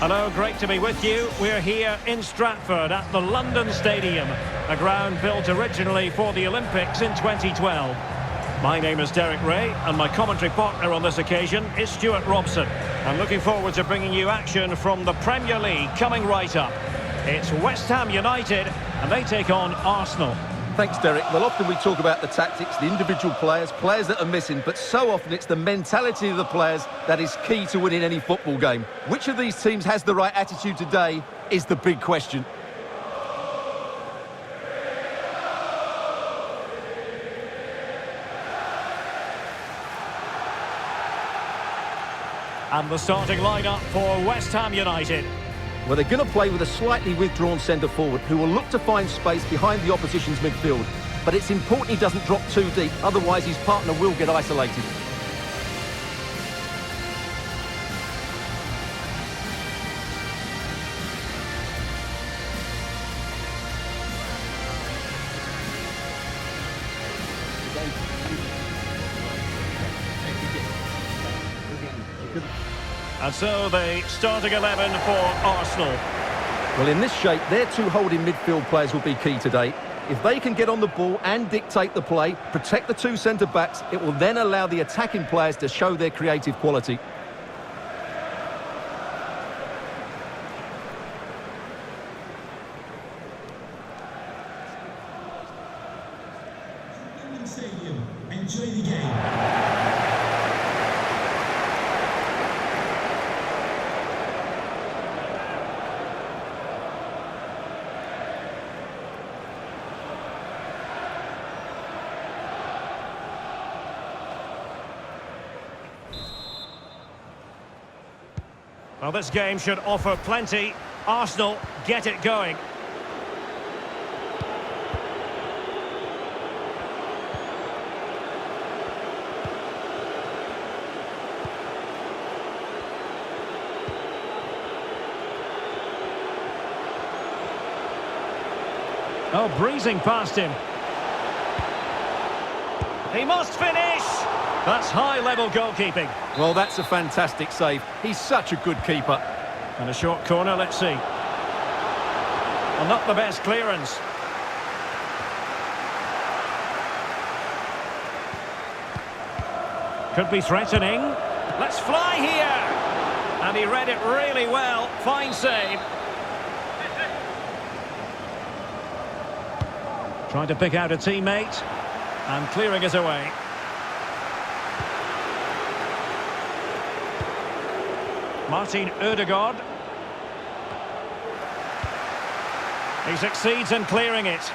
Hello, great to be with you. We're here in Stratford at the London Stadium, a ground built originally for the Olympics in 2012. My name is Derek Ray, and my commentary partner on this occasion is Stuart Robson. I'm looking forward to bringing you action from the Premier League coming right up. It's West Ham United, and they take on Arsenal. Thanks, Derek. Well, often we talk about the tactics, the individual players that are missing, but so often it's the mentality of the players that is key to winning any football game. Which of these teams has the right attitude today is the big question. And the starting lineup for West Ham United. Well, they're going to play with a slightly withdrawn centre-forward who will look to find space behind the opposition's midfield. But it's important he doesn't drop too deep, otherwise his partner will get isolated. And so the starting 11 for Arsenal. Well, in this shape, their two holding midfield players will be key today. If they can get on the ball and dictate the play, protect the two centre-backs, it will then allow the attacking players to show their creative quality. Stadium. Enjoy the game. Well, this game should offer plenty. Arsenal get it going. Oh, breezing past him. He must finish! That's high-level goalkeeping. Well, that's a fantastic save. He's such a good keeper. And a short corner, let's see. Well, not the best clearance. Could be threatening. Let's fly here! And he read it really well. Fine save. Trying to pick out a teammate. And clearing it away. Martin Ødegaard. He succeeds in clearing it.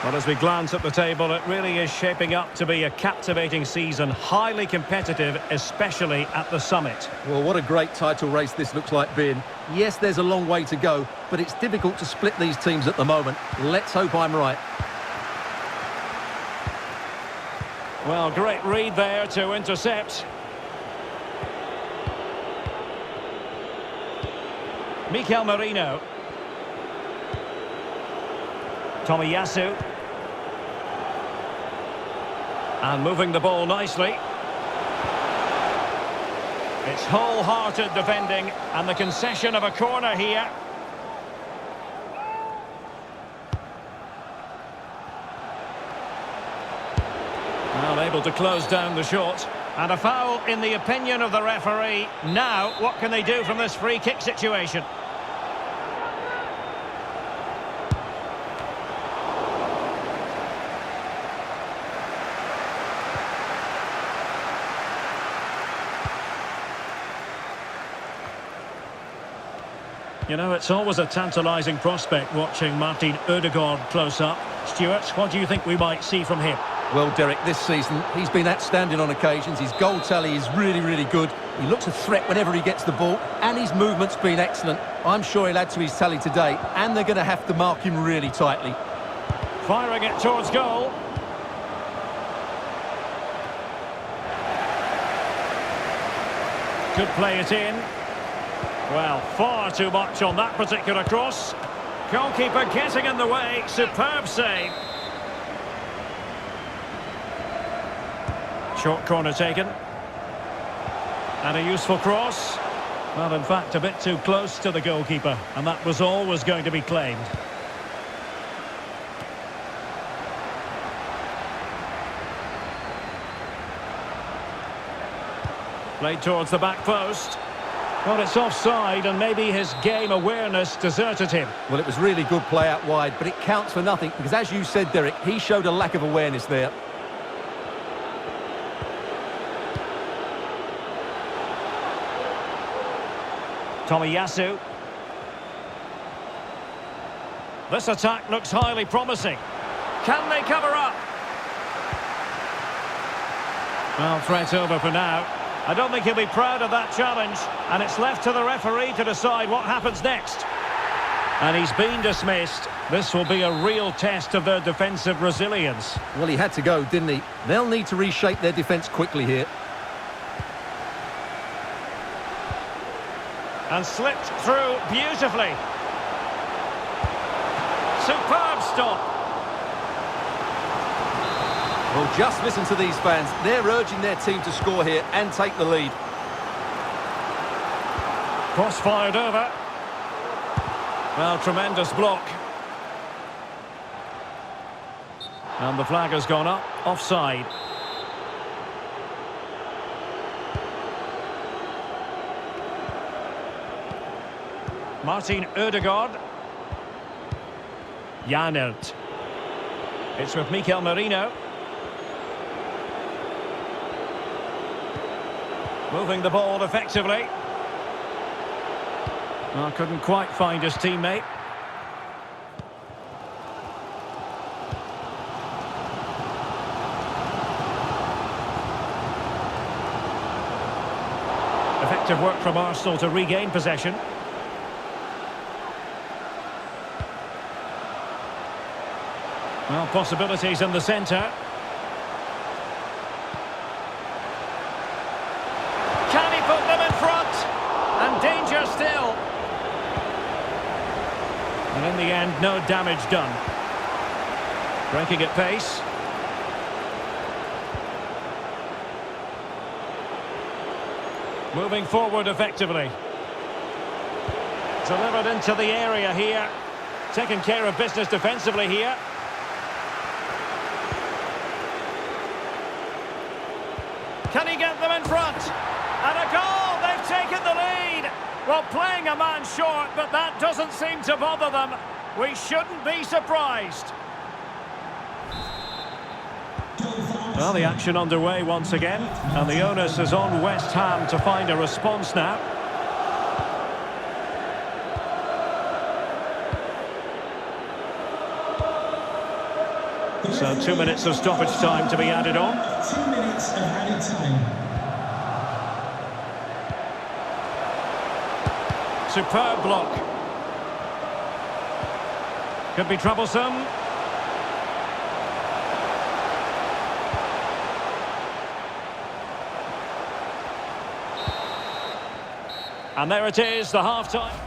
Well, as we glance at the table, it really is shaping up to be a captivating season, highly competitive, especially at the summit. Well, what a great title race this looks like being. Yes, there's a long way to go, but it's difficult to split these teams at the moment. Let's hope I'm right. Well, great read there to intercept. Mikel Merino. Tomiyasu. And moving the ball nicely. It's wholehearted defending, and the concession of a corner here. Well, able to close down the shot. And a foul in the opinion of the referee. Now, what can they do from this free kick situation? You know, it's always a tantalising prospect watching Martin Ødegaard close up. Stuart, what do you think we might see from him? Well, Derek, this season, he's been outstanding on occasions. His goal tally is really, really good. He looks a threat whenever he gets the ball, and his movement's been excellent. I'm sure he'll add to his tally today, and they're going to have to mark him really tightly. Firing it towards goal. Could play it in. Well, far too much on that particular cross. Goalkeeper getting in the way. Superb save. Short corner taken. And a useful cross. Well, in fact, a bit too close to the goalkeeper. And that was always going to be claimed. Played towards the back post. Well, it's offside, and maybe his game awareness deserted him. Well, it was really good play out wide, but it counts for nothing, because as you said, Derek, he showed a lack of awareness there. Tomiyasu. This attack looks highly promising. Can they cover up? Well, threat over for now. I don't think he'll be proud of that challenge, and it's left to the referee to decide what happens next. And he's been dismissed. This will be a real test of their defensive resilience. Well, he had to go, didn't he? They'll need to reshape their defence quickly here. And slipped through beautifully. Superb stop. Well, just listen to these fans. They're urging their team to score here and take the lead. Cross fired over. Well, tremendous block. And the flag has gone up. Offside. Martin Ødegaard. Janelt. It's with Mikel Merino. Moving the ball effectively. Well, couldn't quite find his teammate. Effective work from Arsenal to regain possession. Well, possibilities in the centre. Can he put them in front? And danger still. And in the end, no damage done. Breaking at pace. Moving forward effectively. Delivered into the area here. Taking care of business defensively here. Can he get them in front? And a goal! They've taken the lead! Well, playing a man short, but that doesn't seem to bother them. We shouldn't be surprised. Well, the action underway once again. And the onus is on West Ham to find a response now. So 2 minutes of stoppage time to be added on. 2 minutes of added time. Superb block. Could be troublesome. And there it is, the half-time.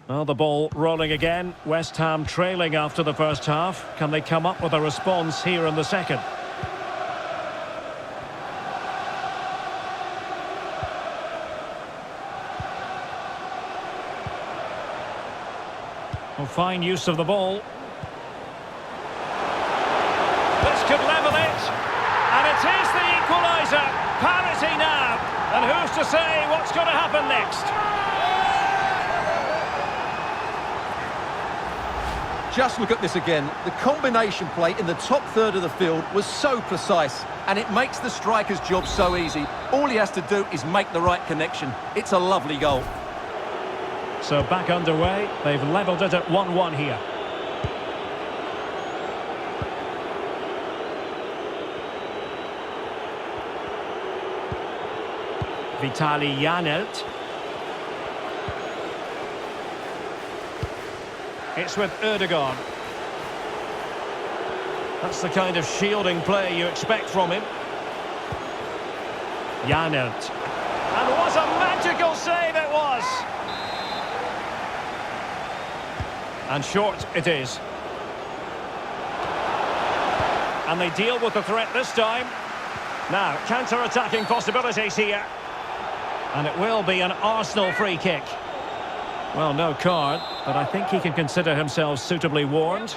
Well, the ball rolling again. West Ham trailing after the first half. Can they come up with a response here in the second? Well, fine use of the ball. This could level it. And it is the equaliser. Parity now. And who's to say what's going to happen next? Just look at this again. The combination play in the top third of the field was so precise, and it makes the striker's job so easy. All he has to do is make the right connection. It's a lovely goal. So back underway. They've levelled it at 1-1 here. Vitaly Janelt. It's with Ødegaard. That's the kind of shielding play you expect from him. Janelt. And what a magical save it was! And short it is. And they deal with the threat this time. Now, counter-attacking possibilities here. And it will be an Arsenal free kick. Well, no card, but I think he can consider himself suitably warned.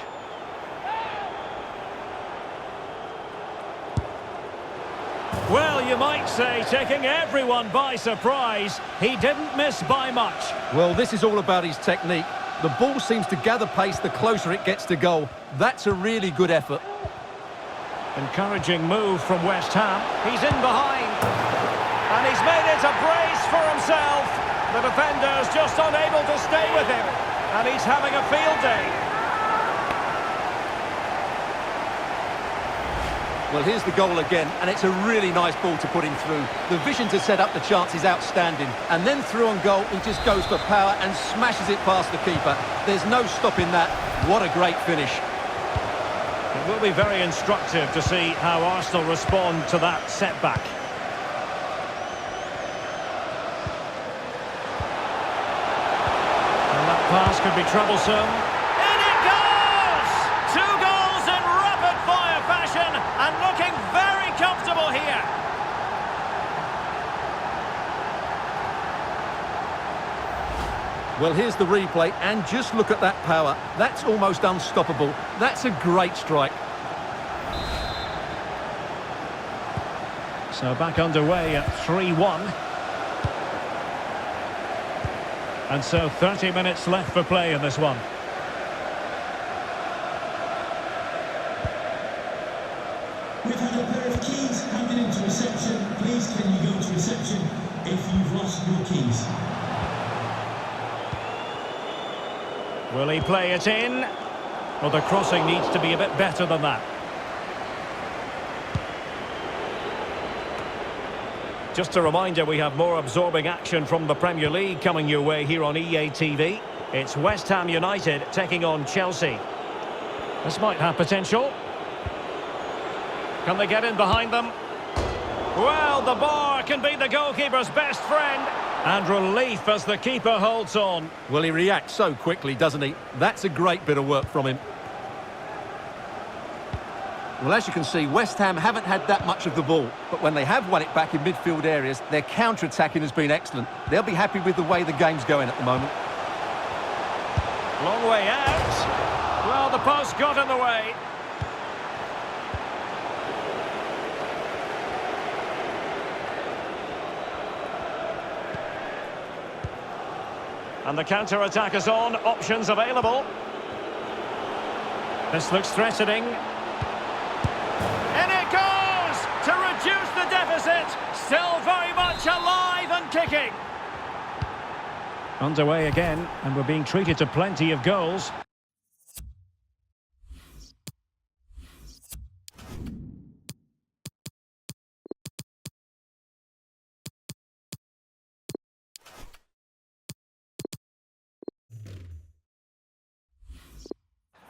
Well, you might say, taking everyone by surprise. He didn't miss by much. Well, this is all about his technique. The ball seems to gather pace the closer it gets to goal. That's a really good effort. Encouraging move from West Ham. He's in behind. And he's made it a brace for himself. The defender's just unable to stay with him. And he's having a field day. Well, here's the goal again, and it's a really nice ball to put him through. The vision to set up the chance is outstanding. And then through on goal, he just goes for power and smashes it past the keeper. There's no stopping that. What a great finish. It will be very instructive to see how Arsenal respond to that setback. And that pass could be troublesome. In it goes! 2 goals in rapid-fire fashion and looking very comfortable here. Well, here's the replay, and just look at that power. That's almost unstoppable. That's a great strike. So back underway at 3-1. And so 30 minutes left for play in this one. We've had a pair of keys handed into reception. Please can you go to reception if you've lost your keys? Will he play it in? Well, the crossing needs to be a bit better than that. Just a reminder, we have more absorbing action from the Premier League coming your way here on EA TV. It's West Ham United taking on Chelsea. This might have potential. Can they get in behind them? Well, the bar can be the goalkeeper's best friend. And relief as the keeper holds on. Well, he reacts so quickly, doesn't he? That's a great bit of work from him. Well, as you can see, West Ham haven't had that much of the ball. But when they have won it back in midfield areas, their counter-attacking has been excellent. They'll be happy with the way the game's going at the moment. Long way out. Well, the post got in the way. And the counter-attack is on. Options available. This looks threatening. In it goes! To reduce the deficit. Still very much alive and kicking. Underway again, and we're being treated to plenty of goals.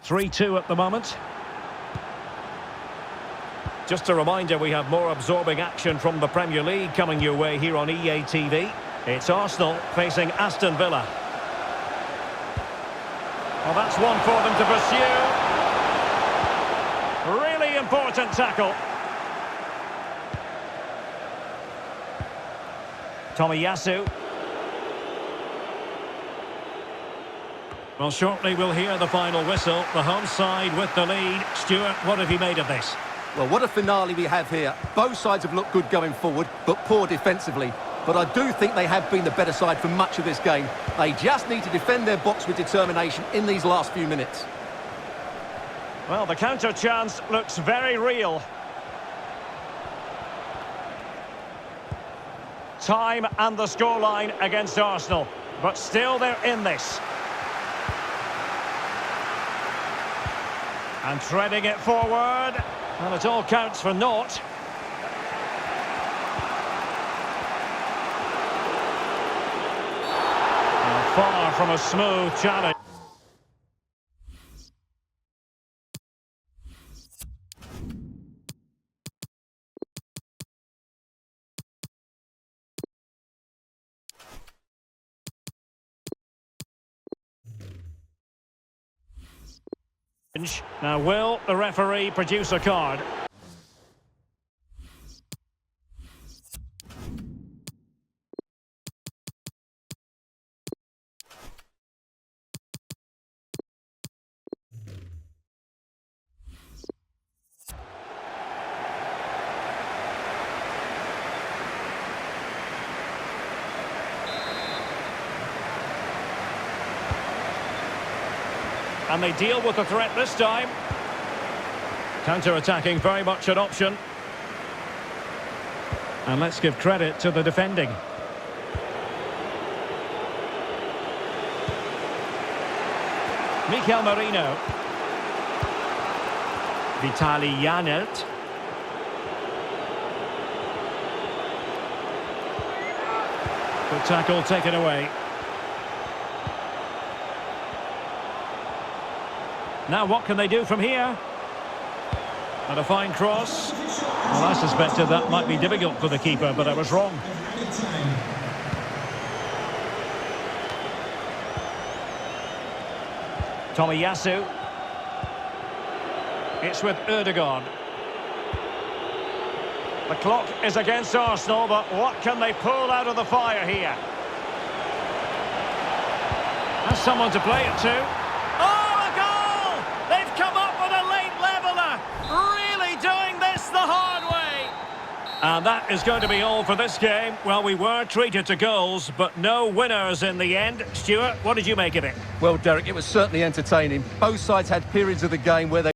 (3-2) at the moment. Just a reminder, we have more absorbing action from the Premier League coming your way here on EA TV. It's Arsenal facing Aston Villa. Well, that's one for them to pursue. Really important tackle. Tomiyasu. Well, shortly we'll hear the final whistle. The home side with the lead. Stuart, what have you made of this? Well, what a finale we have here. Both sides have looked good going forward, but poor defensively. But I do think they have been the better side for much of this game. They just need to defend their box with determination in these last few minutes. Well, the counter chance looks very real. Time and the scoreline against Arsenal. But still they're in this. And treading it forward. And it all counts for naught. And far from a smooth challenge. Now, will the referee produce a card? And they deal with the threat this time. Counter-attacking, very much an option. And let's give credit to the defending. Mikel Merino. Vitali Janelt. Good tackle taken away. Now what can they do from here? And a fine cross. Well, I suspected that might be difficult for the keeper, but I was wrong. Tomiyasu. It's with Ødegaard. The clock is against Arsenal, but what can they pull out of the fire here? Has someone to play it to. Oh, a goal! They've come up with a late leveller. Really doing this the hard way. And that is going to be all for this game. Well, we were treated to goals, but no winners in the end. Stuart, what did you make of it? Well, Derek, it was certainly entertaining. Both sides had periods of the game where they